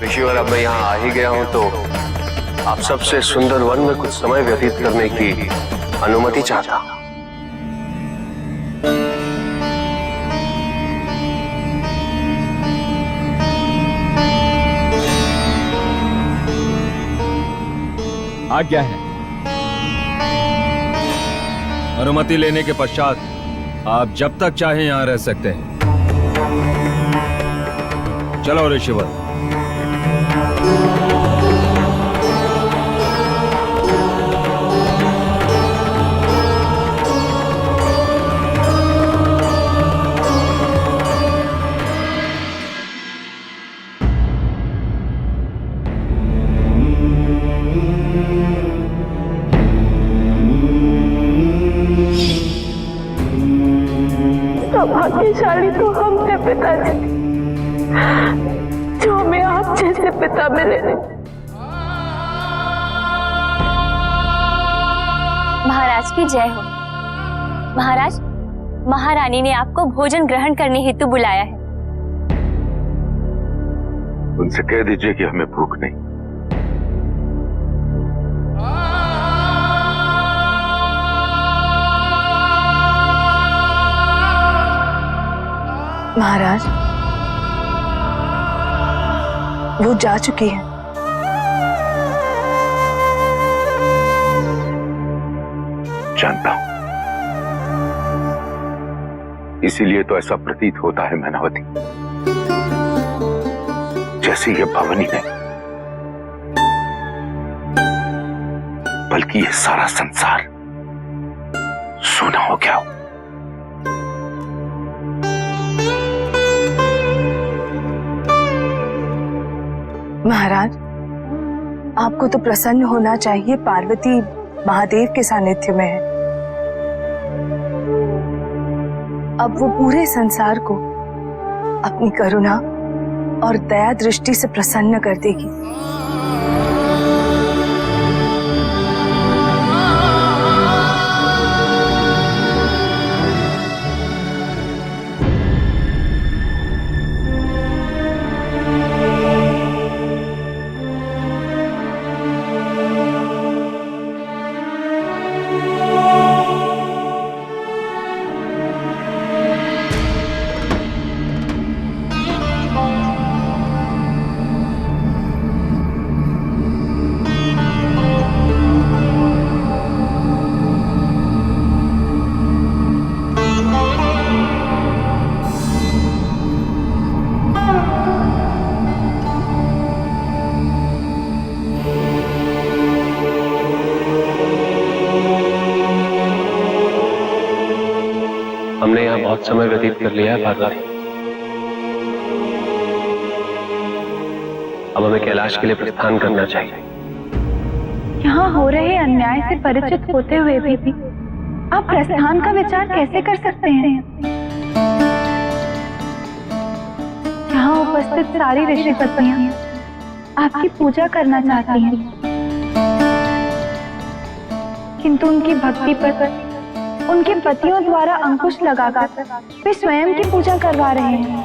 ऋषिवर, अब मैं यहाँ आ ही गया हूँ तो आप सबसे सुंदर वन में कुछ समय व्यतीत करने की अनुमति चाहता हूँ। आज्ञा है। अनुमति लेने के पश्चात आप जब तक चाहें यहां रह सकते हैं। चलो ऋषिवर। भाग्यशाली तो हम थे पिताजी, जो हमें आप जैसे पिता मिले। महाराज की जय हो। महाराज, महारानी ने आपको भोजन ग्रहण करने हेतु बुलाया है। उनसे कह दीजिए कि हमें भूख नहीं। महाराज, वो जा चुकी है। जानता हूं, इसीलिए तो ऐसा प्रतीत होता है मैनावती, जैसे ये भवनी नहीं बल्कि ये सारा संसार सूना हो गया हो। महाराज, आपको तो प्रसन्न होना चाहिए, पार्वती महादेव के सानिध्य में है। अब वो पूरे संसार को अपनी करुणा और दया दृष्टि से प्रसन्न कर देगी। हमने यहाँ बहुत समय व्यतीत कर लिया है पार्वती। अब हमें कैलाश के लिए प्रस्थान करना चाहिए। यहाँ हो रहे अन्याय से परिचित होते हुए भी आप प्रस्थान का विचार कैसे कर सकते हैं? यहाँ उपस्थित सारी ऋषि पत्नियां आपकी पूजा करना चाहती हैं, किंतु उनकी भक्ति पर उनके पतियों द्वारा अंकुश लगाकर वे स्वयं की पूजा करवा रहे हैं।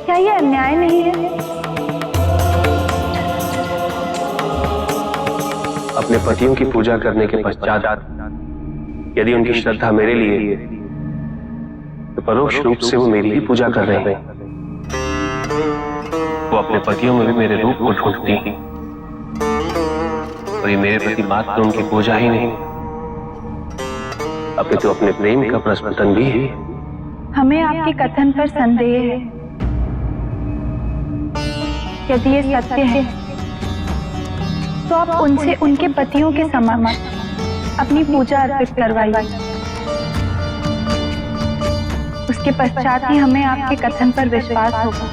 क्या ये अन्याय नहीं है? अपने पतियों की पूजा करने के पश्चात यदि उनकी श्रद्धा मेरे लिए तो परोक्ष रूप से वो मेरी ही पूजा कर रहे हैं। वो अपने पतियों में भी मेरे रूप को ढूंढती हैं और ये मेरे प्रति मात्र उनकी पूजा ही नहीं, अभी तो अपने प्रेम का प्रस्फुटन भी है। हमें आपके कथन पर संदेह है। यदि ये सत्य है तो आप उनसे उनके पतियों के समक्ष अपनी पूजा अर्पित करवाइए। उसके पश्चात ही हमें आपके कथन पर विश्वास होगा।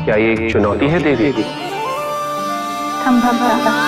क्या ये एक चुनौती है देवी? संभवतः।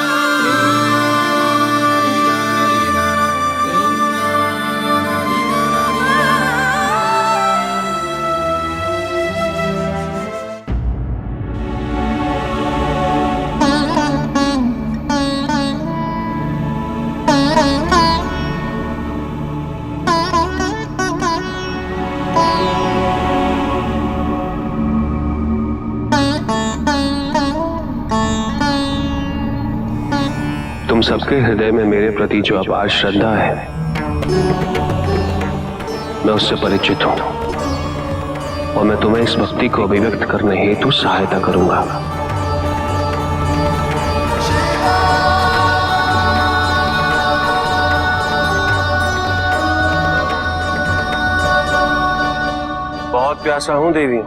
तुम सबके हृदय में मेरे प्रति जो अपार श्रद्धा है, मैं उससे परिचित हूं और मैं तुम्हें इस भक्ति को अभिव्यक्त करने हेतु सहायता करूंगा। बहुत प्यासा हूं देवी,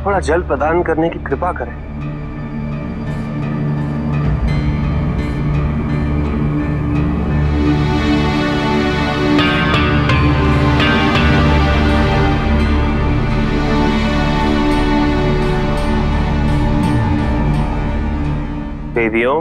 थोड़ा जल प्रदान करने की कृपा करें। देवियों,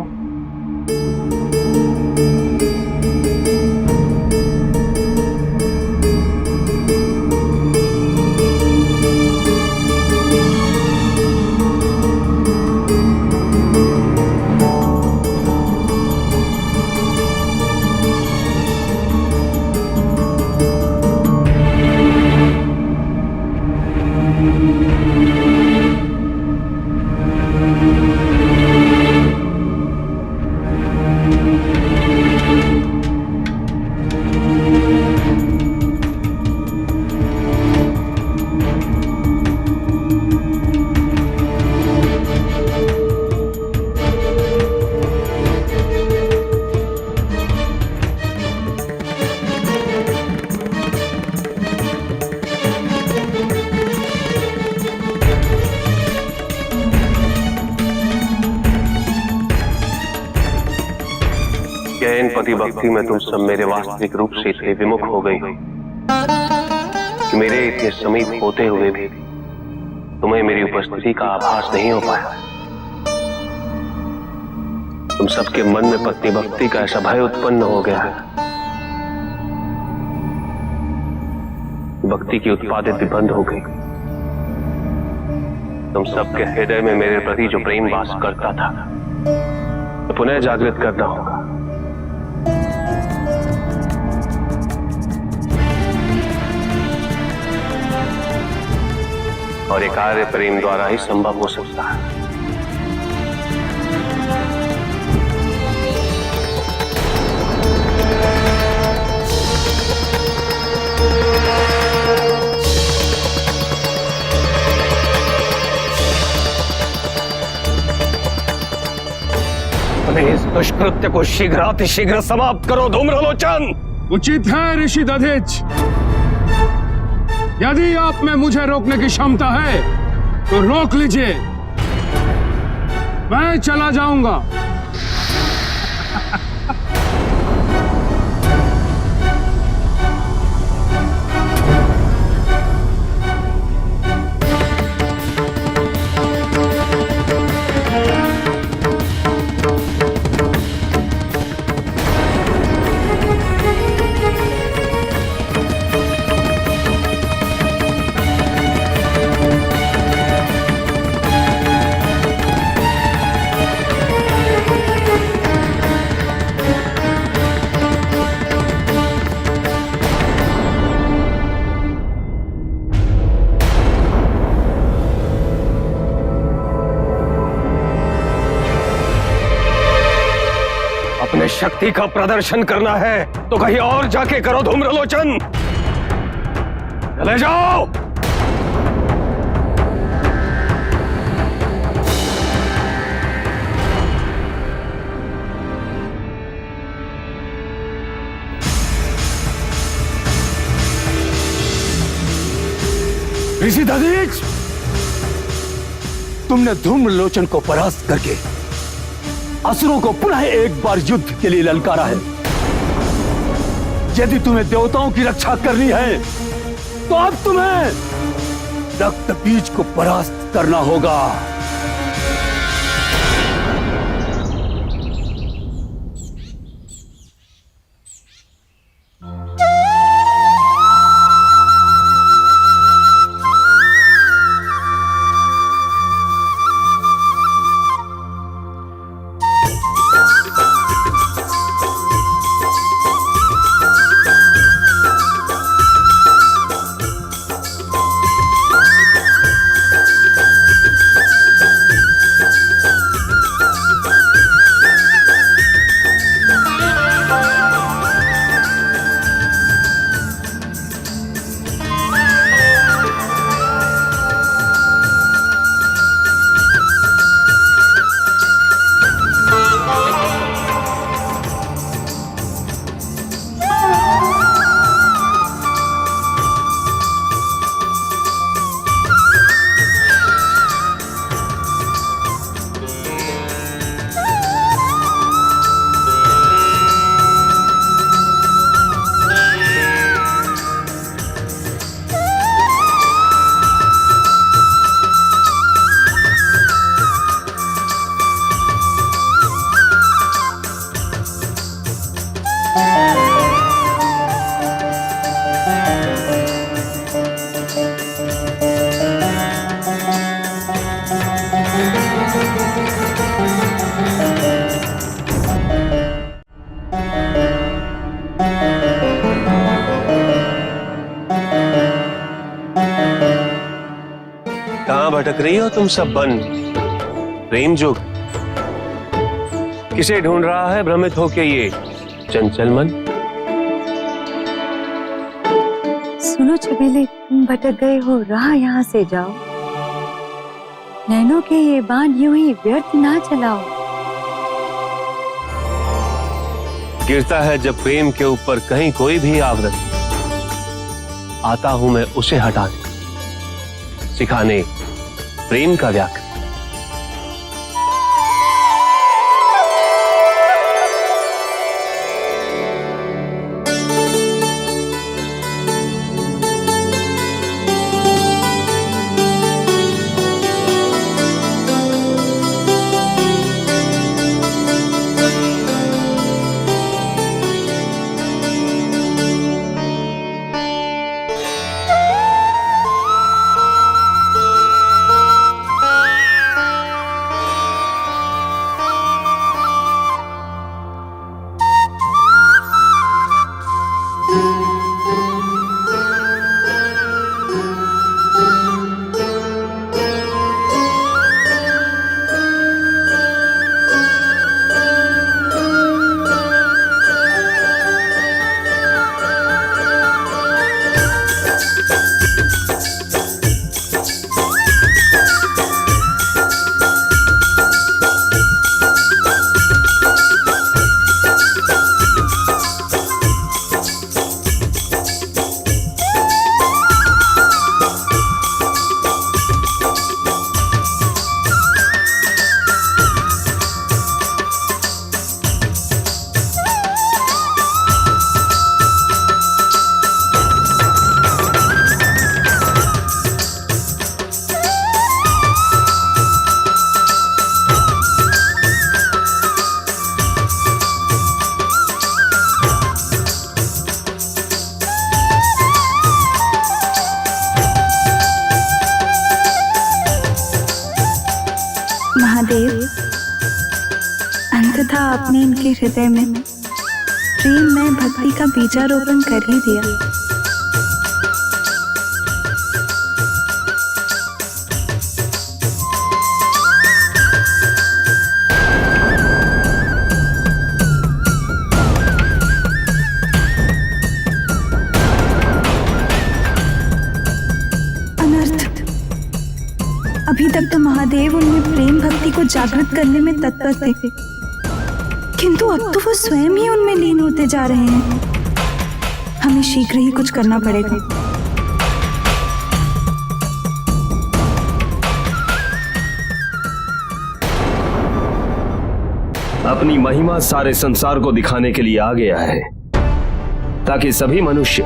गहन पति भक्ति में तुम सब मेरे वास्तविक रूप से इतने विमुख हो गई कि मेरे इतने समीप होते हुए भी तुम्हें मेरी उपस्थिति का आभास नहीं हो पाया। तुम सबके मन में पत्नी भक्ति का ऐसा भय उत्पन्न हो गया है, भक्ति की उत्पादित भी बंद हो गई। तुम सबके हृदय में मेरे प्रति जो प्रेम वास करता था, तो पुनः जागृत करना होगा। और ये कार्य प्रेम द्वारा ही संभव हो सकता है। इस दुष्कृत्य को शीघ्रातिशीघ्र समाप्त करो धूम्रलोचन। उचित है ऋषि दधिच। यदि आप में मुझे रोकने की क्षमता है तो रोक लीजिए, मैं चला जाऊंगा। अपने शक्ति का प्रदर्शन करना है तो कहीं और जाके करो धूम्रलोचन। चले जाओ। ऋषि दधिच, तुमने धूम्रलोचन को परास्त करके असुरों को पुनः एक बार युद्ध के लिए ललकारा है। यदि तुम्हें देवताओं की रक्षा करनी है तो अब तुम्हें रक्त बीज को परास्त करना होगा। कहां भटक रही हो तुम सब बन प्रेम जोग? किसे ढूंढ रहा है भ्रमित होके ये चंचल मन? सुनो छबीले, तुम भटक गए हो, राह यहाँ से जाओ। नैनों के ये बाण यूं ही व्यर्थ ना चलाओ। गिरता है जब प्रेम के ऊपर कहीं कोई भी आवरण, आता हूं मैं उसे हटाने, सिखाने प्रेम का व्याकरण। महादेव, अंततः आपने इनके हृदय में प्रेम में भक्ति का बीजारोपण कर ही दिया। अभी तक तो महादेव उनमें प्रेम भक्ति को जागृत करने में तत्पर थे, किंतु अब तो वो स्वयं ही उनमें लीन होते जा रहे हैं। हमें शीघ्र ही कुछ करना पड़ेगा। अपनी महिमा सारे संसार को दिखाने के लिए आ गया है, ताकि सभी मनुष्य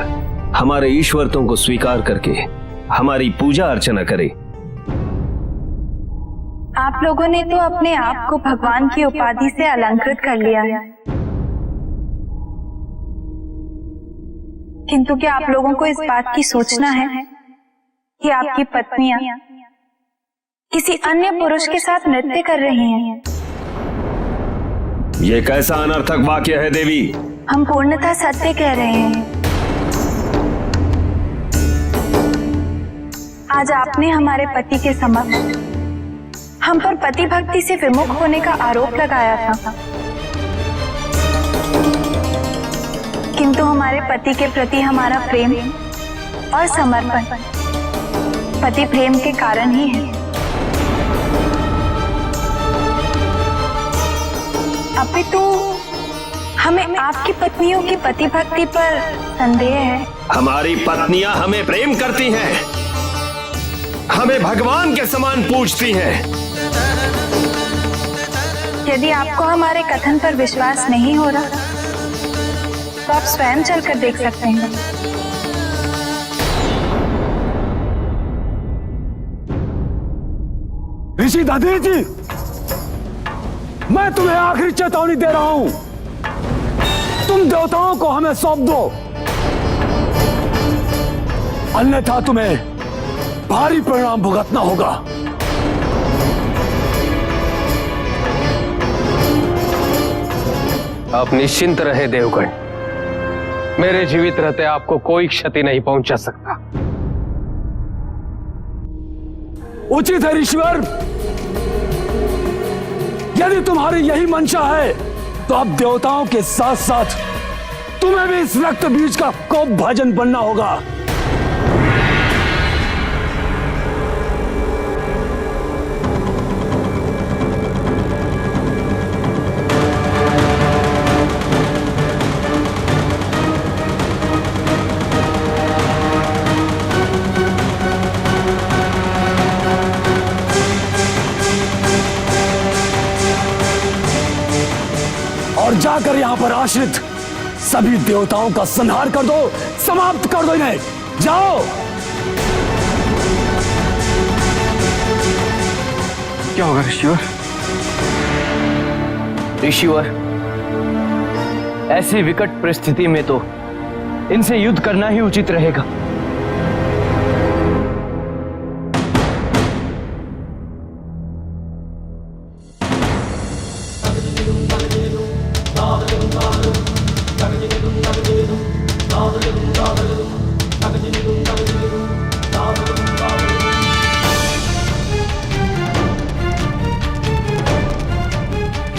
हमारे ईश्वरत्वों को स्वीकार करके हमारी पूजा अर्चना करें। आप लोगों ने तो अपने आप को भगवान की उपाधि से अलंकृत कर लिया है, किंतु क्या आप लोगों को इस बात की सोचना है कि आपकी पत्नियां किसी अन्य पुरुष के साथ नृत्य कर रही हैं? ये कैसा अनर्थक वाक्य है देवी? हम पूर्णतः सत्य कह रहे हैं। आज आपने हमारे पति के समक्ष हम पर पति भक्ति से विमुख होने का आरोप लगाया था, किंतु हमारे पति के प्रति हमारा प्रेम और समर्पण पति प्रेम के कारण ही है। अपितु हमें आपकी पत्नियों की पति भक्ति पर संदेह है। हमारी पत्नियां हमें प्रेम करती हैं, हमें भगवान के समान पूजती हैं। यदि आपको हमारे कथन पर विश्वास नहीं हो रहा, तो आप स्वयं चलकर देख सकते हैं। ऋषि दादी जी, मैं तुम्हें आखिरी चेतावनी दे रहा हूं। तुम देवताओं को हमें सौंप दो, अन्यथा तुम्हें भारी परिणाम भुगतना होगा। आप निश्चिंत रहे देवगण, मेरे जीवित रहते आपको कोई क्षति नहीं पहुंचा सकता। उचित है ऋषिवर। यदि तुम्हारी यही मंशा है तो अब देवताओं के साथ साथ तुम्हें भी इस रक्त बीज का कोप भाजन बनना होगा। और जाकर यहां पर आश्रित सभी देवताओं का संहार कर दो, समाप्त कर दो इन्हें। जाओ। क्या होगा ऋषिवर? ऋषिवर, ऐसी विकट परिस्थिति में तो इनसे युद्ध करना ही उचित रहेगा।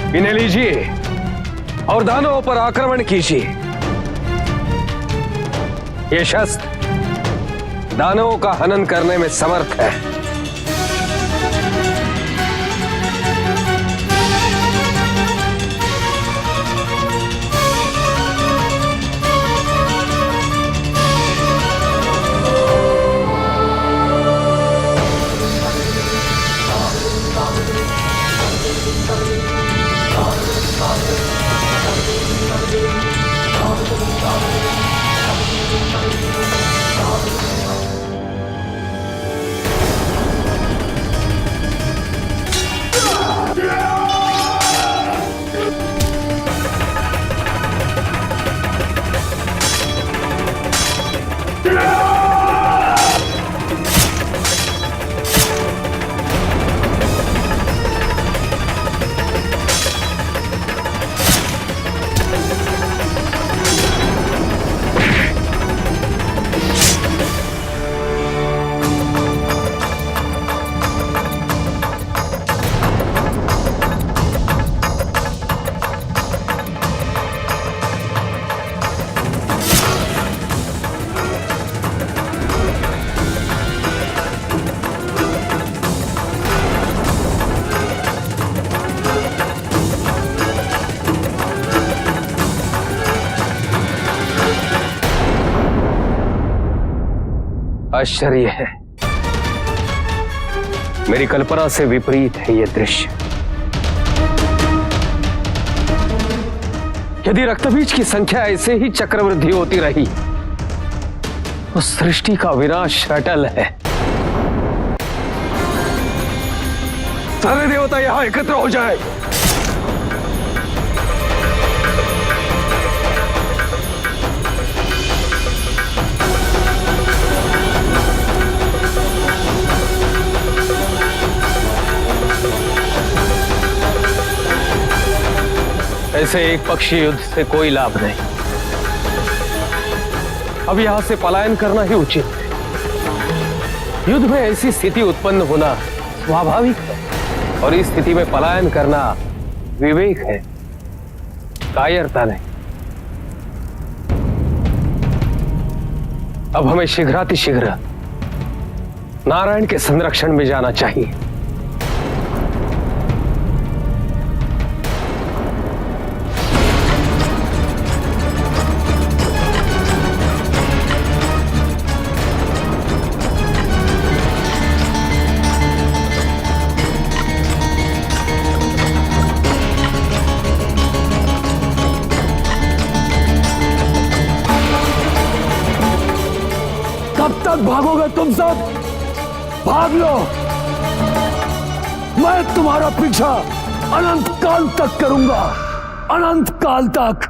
इन्हें लीजिए और दानवों पर आक्रमण कीजिए। ये शस्त्र दानवों का हनन करने में समर्थ है। आश्चर्य है, मेरी कल्पना से विपरीत है यह दृश्य। यदि रक्तबीज की संख्या ऐसे ही चक्रवृद्धि होती रही तो सृष्टि का विनाश अटल है। सारे देवता यहां एकत्र हो जाए। ऐसे एक पक्षी युद्ध से कोई लाभ नहीं। अब यहां से पलायन करना ही उचित है। युद्ध में ऐसी स्थिति उत्पन्न होना स्वाभाविक है और इस स्थिति में पलायन करना विवेक है, कायरता नहीं। अब हमें शीघ्रातिशीघ्र नारायण के संरक्षण में जाना चाहिए। कब तक भागोगे तुम सब? भाग लो, मैं तुम्हारा पीछा अनंत काल तक करूंगा, अनंत काल तक।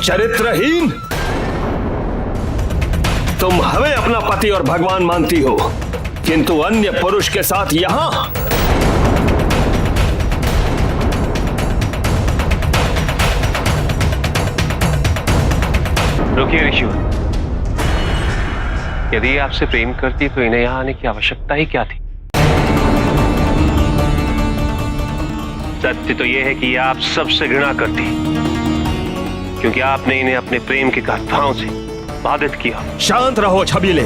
चरित्रहीन, तुम हमें अपना पति और भगवान मानती हो, किंतु अन्य पुरुष के साथ यहां। रुकिए ऋषिवर, यदि ये आपसे प्रेम करती तो इन्हें यहां आने की आवश्यकता ही क्या थी? सत्य तो यह है कि ये आप सबसे घृणा करती, क्योंकि आपने इन्हें अपने प्रेम के गाथाओं से बाधित किया। शांत रहो छबीले।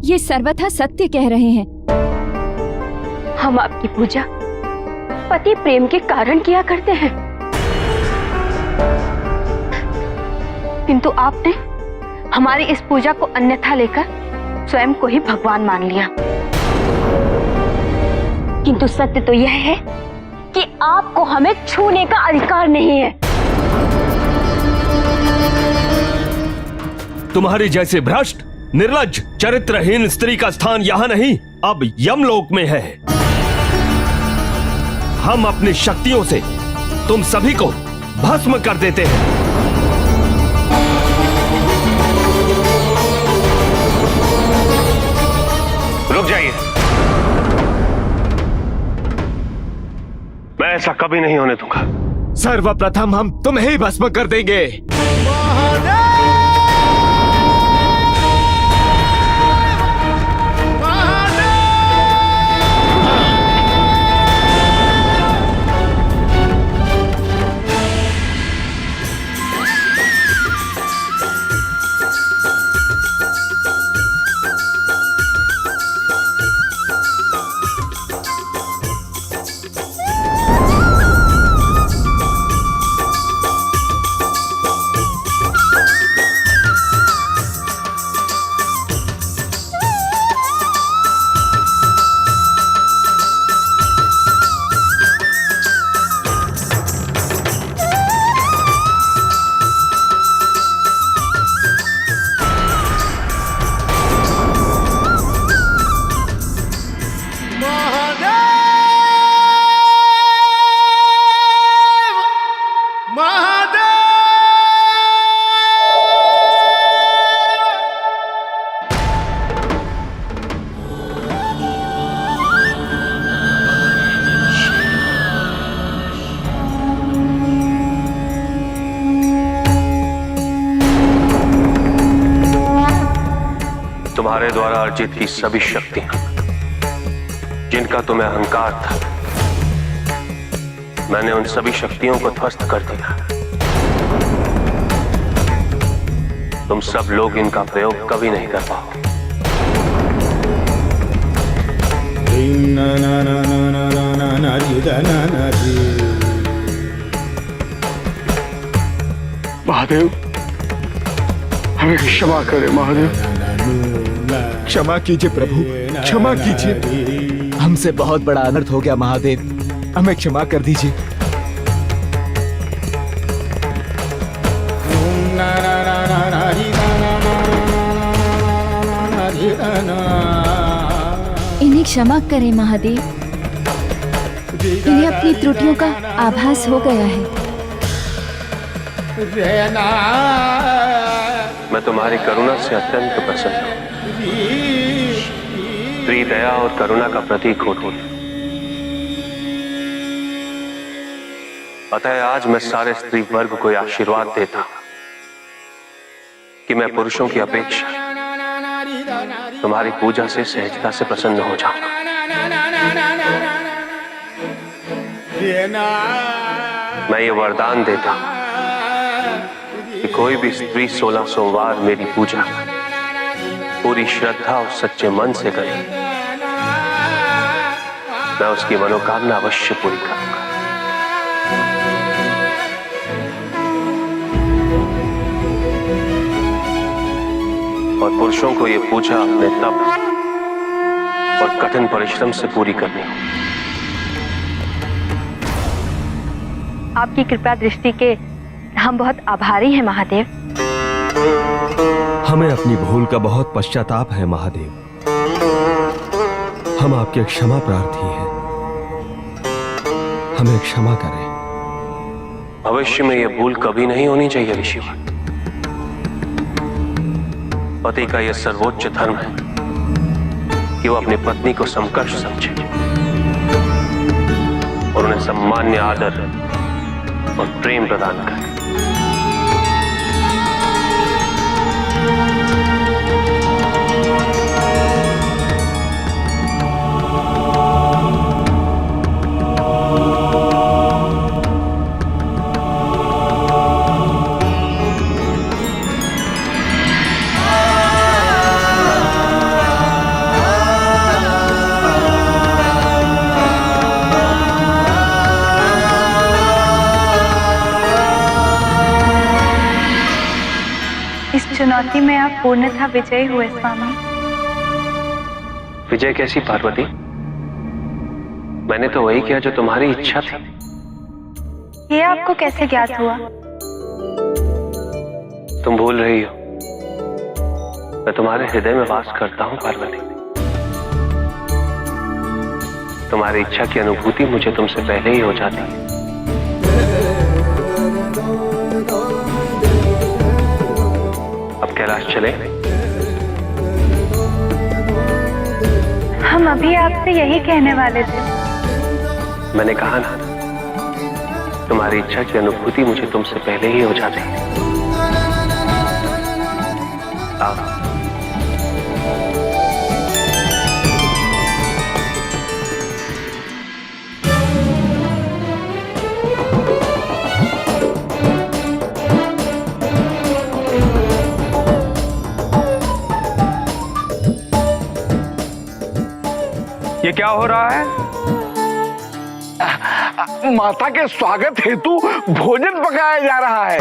ये सर्वथा सत्य कह रहे हैं। हम आपकी पूजा पति प्रेम के कारण किया करते हैं, किंतु आपने हमारी इस पूजा को अन्यथा लेकर स्वयं को ही भगवान मान लिया। किंतु सत्य तो यह है कि आपको हमें छूने का अधिकार नहीं है। तुम्हारी जैसे भ्रष्ट, निर्लज्ज, चरित्रहीन स्त्री का स्थान यहां नहीं, अब यमलोक में है। हम अपनी शक्तियों से तुम सभी को भस्म कर देते हैं। रुक जाइए, मैं ऐसा कभी नहीं होने दूंगा। सर्वप्रथम हम तुम्हें ही भस्म कर देंगे। तुम्हारे द्वारा अर्जित की सभी शक्तियां, जिनका तुम्हें अहंकार था, मैंने उन सभी शक्तियों को ध्वस्त कर दिया। तुम सब लोग इनका प्रयोग कभी नहीं कर पाओ। महादेव, हमें क्षमा करें महादेव। क्षमा कीजिए प्रभु, क्षमा कीजिए। हमसे बहुत बड़ा अनर्थ हो गया महादेव, हमें क्षमा कर दीजिए। इन्हें क्षमा करें महादेव, इन्हें अपनी त्रुटियों का आभास हो गया है। मैं तुम्हारी करुणा से अत्यंत प्रसन्न हूं। स्त्री दया और करुणा का प्रतीक होती है। अतः आज मैं सारे स्त्री वर्ग को आशीर्वाद देता हूं कि मैं पुरुषों की अपेक्षा तुम्हारी पूजा से सहजता से प्रसन्न हो जाऊंगा। मैं ये वरदान देता हूं कि कोई भी स्त्री 16 सोमवार मेरी पूजा पूरी श्रद्धा और सच्चे मन से करे, मैं उसकी मनोकामना अवश्य पूरी करूंगा। और पुरुषों को यह पूजा अपने तप और कठिन परिश्रम से पूरी करनी हो। आपकी कृपा दृष्टि के हम बहुत आभारी हैं महादेव। हमें अपनी भूल का बहुत पश्चाताप है महादेव। हम आपके क्षमा प्रार्थी हैं, हमें क्षमा करें। भविष्य में यह भूल कभी नहीं होनी चाहिए ऋषिवर। पति का यह सर्वोच्च धर्म है कि वो अपनी पत्नी को समकक्ष समझे और उन्हें सम्मान्य आदर और प्रेम प्रदान करे। चुनौती में आप पूर्णतः विजयी हुए स्वामी। विजय कैसी पार्वती? मैंने तो वही किया जो तुम्हारी इच्छा थी। ये आपको कैसे ज्ञात हुआ? तुम भूल रही हो, मैं तुम्हारे हृदय में वास करता हूं पार्वती। तुम्हारी इच्छा की अनुभूति मुझे तुमसे पहले ही हो जाती है। अब कैलाश चले? हम अभी आपसे यही कहने वाले थे। मैंने कहा ना, तुम्हारी इच्छा की अनुभूति मुझे तुमसे पहले ही हो जाती है। आओ। ये क्या हो रहा है? माता के स्वागत हेतु भोजन पकाया जा रहा है।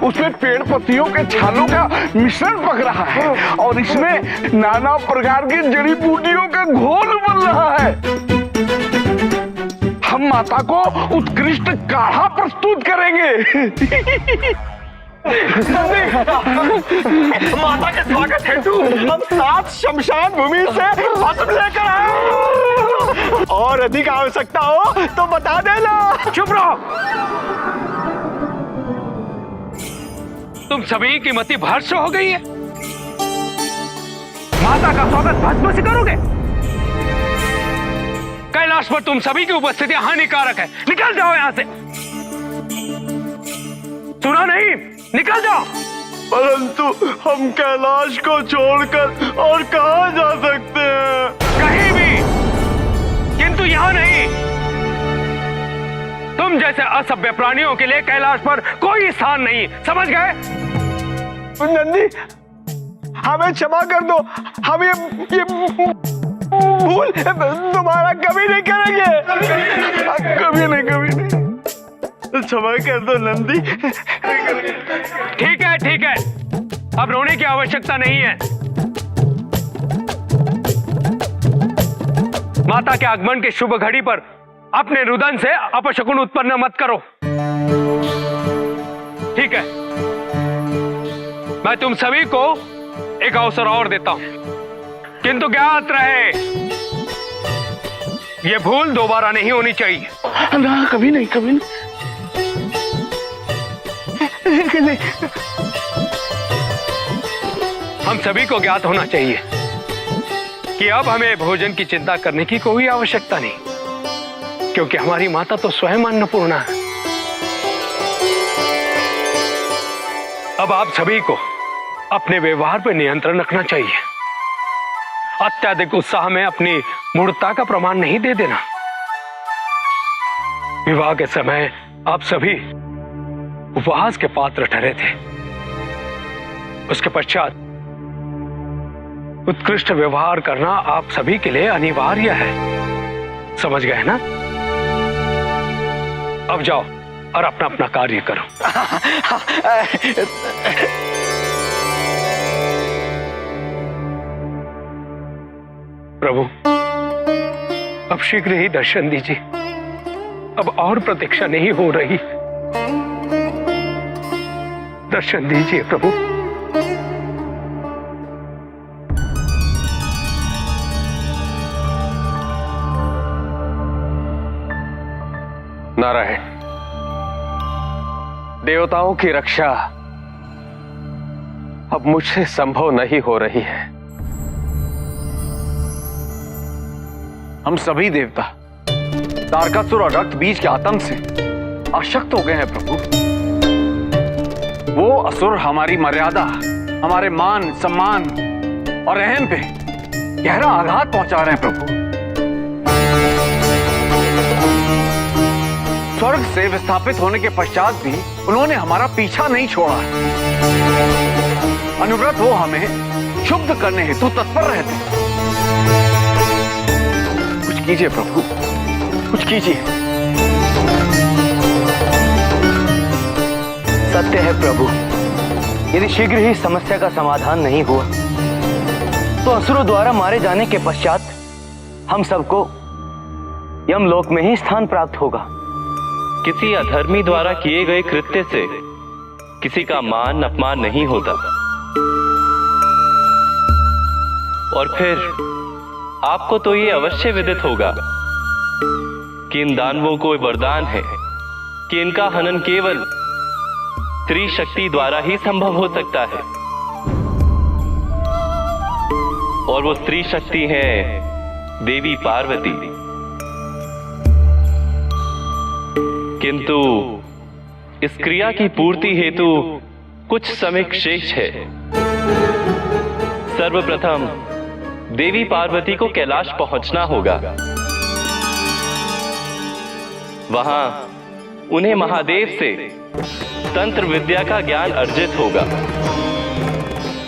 उसमें पेड़ पत्तियों के छालों का मिश्रण पक रहा है और इसमें नाना प्रकार की जड़ी बूटियों का घोल बन रहा है। हम माता को उत्कृष्ट काढ़ा प्रस्तुत करेंगे। माता के स्वागत हेतु हम 7 शमशान भूमि से भस्म लेकर आए। और अधिक आवश्यकता हो तो बता देना। चुप रहो। तुम सभी की मति भ्रष्ट हो गई है। माता का स्वागत भस्म से करोगे? कैलाश पर तुम सभी की उपस्थिति हानिकारक है। निकल जाओ यहां से। सुना नहीं? निकल जाओ। परंतु हम कैलाश को छोड़कर और कहां जा सकते हैं? कहीं भी, किंतु यहां नहीं। तुम जैसे असभ्य प्राणियों के लिए कैलाश पर कोई स्थान नहीं, समझ गए? नंदी, हमें क्षमा कर दो। हम ये भूल दोबारा कभी नहीं करेंगे। कभी नहीं, कभी नहीं। क्षमा कर दो नंदी। ठीक है, ठीक है। अब रोने की आवश्यकता नहीं है। माता के आगमन के शुभ घड़ी पर अपने रुदन से अपशकुन उत्पन्न मत करो। ठीक है, मैं तुम सभी को एक अवसर और देता हूं, किंतु ज्ञात रहे यह भूल दोबारा नहीं होनी चाहिए। ना, कभी नहीं, कभी नहीं। हम सभी को ज्ञात होना चाहिए कि अब हमें भोजन की चिंता करने की कोई आवश्यकता नहीं, क्योंकि हमारी माता तो स्वयं अन्नपूर्णा है। अब आप सभी को अपने व्यवहार पर नियंत्रण रखना चाहिए। अत्यधिक उत्साह में अपनी मूर्खता का प्रमाण नहीं दे देना। विवाह के समय आप सभी उपहास के पात्र ठहरे थे। उसके पश्चात उत्कृष्ट व्यवहार करना आप सभी के लिए अनिवार्य है। समझ गए ना? अब जाओ और अपना अपना कार्य करो। प्रभु, अब शीघ्र ही दर्शन दीजिए। अब और प्रतीक्षा नहीं हो रही। दर्शन दीजिए प्रभु। नारायण, देवताओं की रक्षा अब मुझसे संभव नहीं हो रही है। हम सभी देवता तारकासुर और रक्त बीज के आतंक से अशक्त हो गए हैं प्रभु। वो असुर हमारी मर्यादा, हमारे मान सम्मान और अहम पे गहरा आघात पहुंचा रहे हैं प्रभु। स्वर्ग से विस्थापित होने के पश्चात भी उन्होंने हमारा पीछा नहीं छोड़ा है। अनुव्रत वो हमें क्षुब्ध करने हेतु तत्पर रहते। कुछ कीजिए प्रभु, कुछ कीजिए। सत्य है प्रभु, यदि शीघ्र ही समस्या का समाधान नहीं हुआ तो असुरों द्वारा मारे जाने के पश्चात हम सबको यमलोक में ही स्थान प्राप्त होगा। किसी अधर्मी द्वारा किए गए कृत्य से किसी का मान अपमान नहीं होता। और फिर आपको तो ये अवश्य विदित होगा कि इन दानवों को वरदान है कि इनका हनन केवल स्त्री शक्ति द्वारा ही संभव हो सकता है। और वो स्त्री शक्ति है देवी पार्वती। किंतु इस क्रिया की पूर्ति हेतु कुछ समय शेष है। सर्वप्रथम देवी पार्वती को कैलाश पहुंचना होगा। वहां उन्हें महादेव से तंत्र विद्या का ज्ञान अर्जित होगा।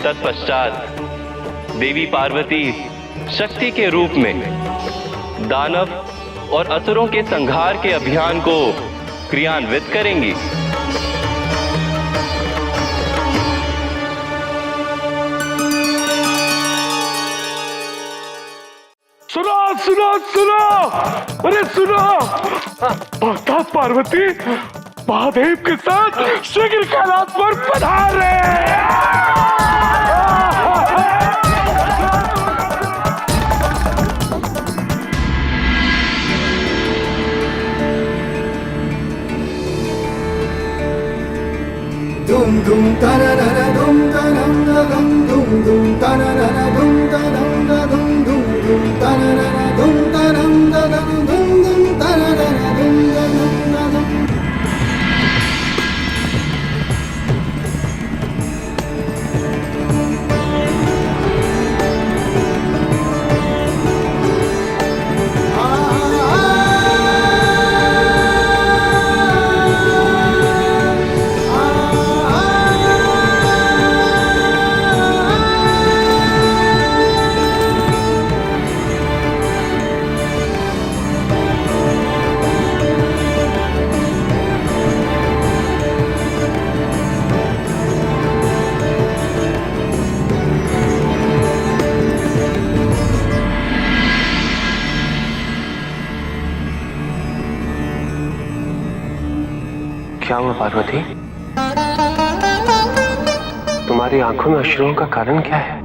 तत्पश्चात देवी पार्वती शक्ति के रूप में दानव और असुरों के संहार के अभियान को क्रियान्वित करेंगी। सुनो सुनो सुनो, अरे सुनो, माता पार्वती महादेव के साथ शीघ्र कैलाश पर पधार रहे हैं। Dum dum da da da da dum da dum da dum dum dum da da da da dum da dum da dum dum dum da da da da dum da dum da dum dum dum da da da da dum da dum da dum. क्या हुआ पार्वती? तुम्हारी आंखों में अश्रुओं का कारण क्या है?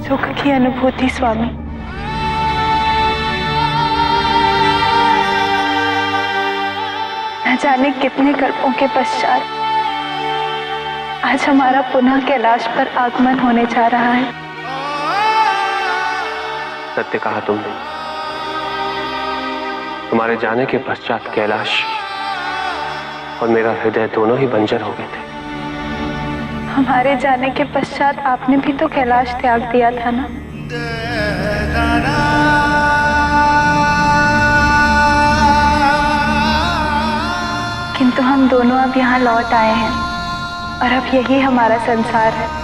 सुख की अनुभूति स्वामी। न जाने कितने कल्पों के पश्चात आज हमारा पुनः कैलाश पर आगमन होने जा रहा है। सत्य कहा तुमने। तुम्हारे जाने के पश्चात कैलाश और मेरा हृदय दोनों ही बंजर हो गए थे। हमारे जाने के पश्चात आपने भी तो कैलाश त्याग दिया था ना। किंतु हम दोनों अब यहाँ लौट आए हैं और अब यही हमारा संसार है।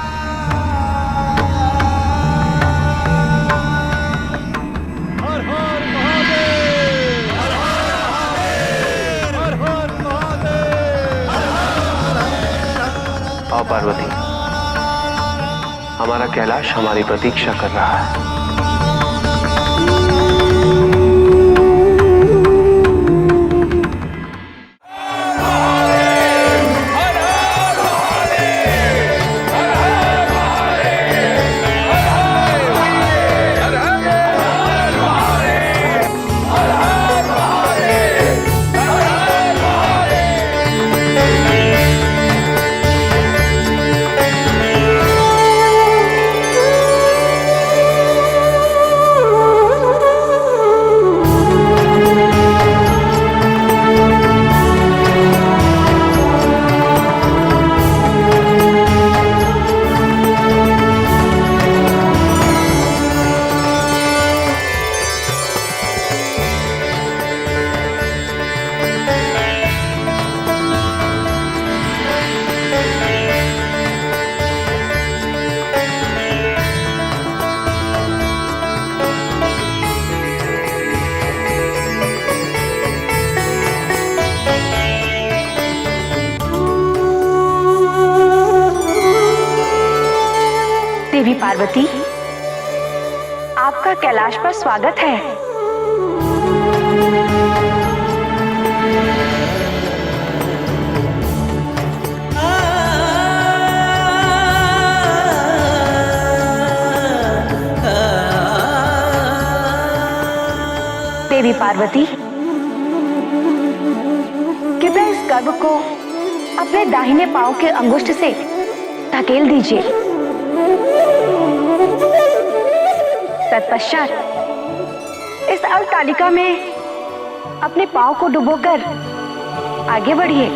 आओ पार्वती, हमारा कैलाश हमारी प्रतीक्षा कर रहा है। पार्वती, आपका कैलाश पर स्वागत है। देवी पार्वती, कृपया इस गर्भ को अपने दाहिने पांव के अंगुष्ठ से धकेल दीजिए। तत्पश्चात इस अवतालिका में अपने पांव को डुबोकर आगे बढ़िए।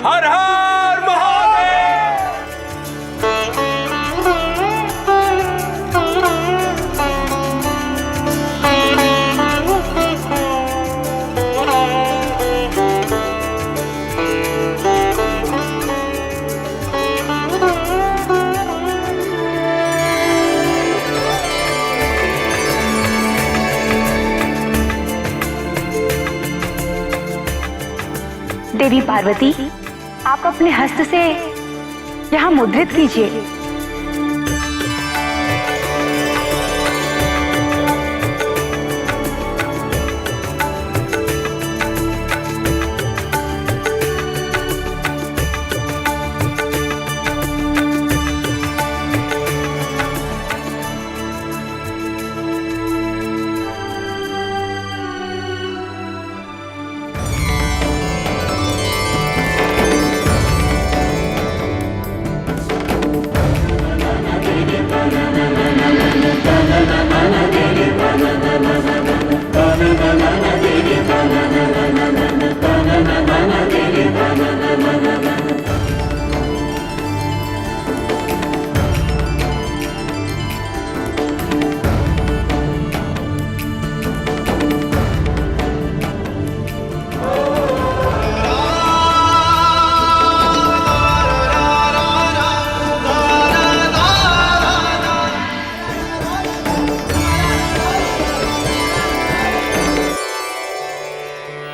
हर हर महादेव। देवी पार्वती, आप अपने हस्त से यहाँ मुद्रित कीजिए।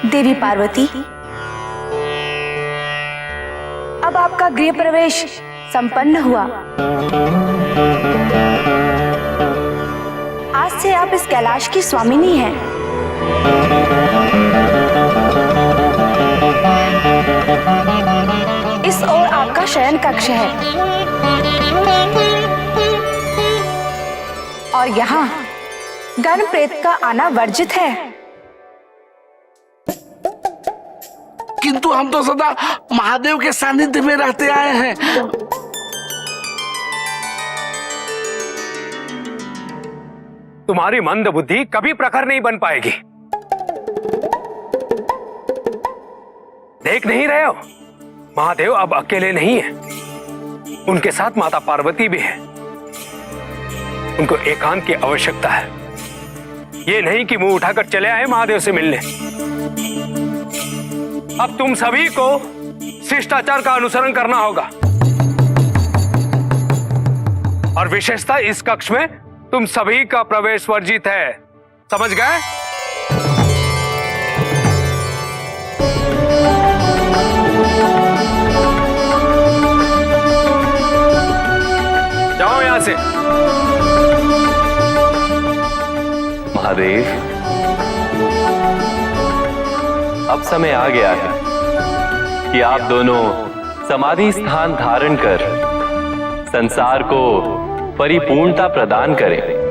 देवी पार्वती, अब आपका गृह प्रवेश संपन्न हुआ। आज से आप इस कैलाश की स्वामिनी हैं। इस ओर आपका शयन कक्ष है और यहाँ गण प्रेत का आना वर्जित है। किंतु हम तो सदा महादेव के सानिध्य में रहते आए हैं। तुम्हारी मंद बुद्धि कभी प्रखर नहीं बन पाएगी। देख नहीं रहे हो, महादेव अब अकेले नहीं है, उनके साथ माता पार्वती भी है। उनको एकांत की आवश्यकता है। ये नहीं कि मुंह उठाकर चले आए महादेव से मिलने। अब तुम सभी को शिष्टाचार का अनुसरण करना होगा और विशेषतः इस कक्ष में तुम सभी का प्रवेश वर्जित है। समझ गए? जाओ यहां से। महादेव, अब समय आ गया है कि आप दोनों समाधि स्थान धारण कर संसार को परिपूर्णता प्रदान करें।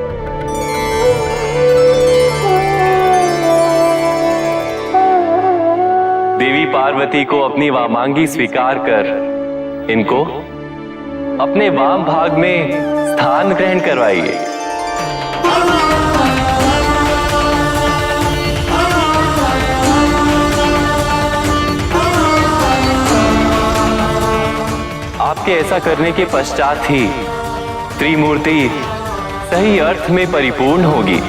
देवी पार्वती को अपनी वामांगी स्वीकार कर इनको अपने वाम भाग में स्थान ग्रहण करवाइए। आपके ऐसा करने के पश्चात ही त्रिमूर्ति सही अर्थ में परिपूर्ण होगी।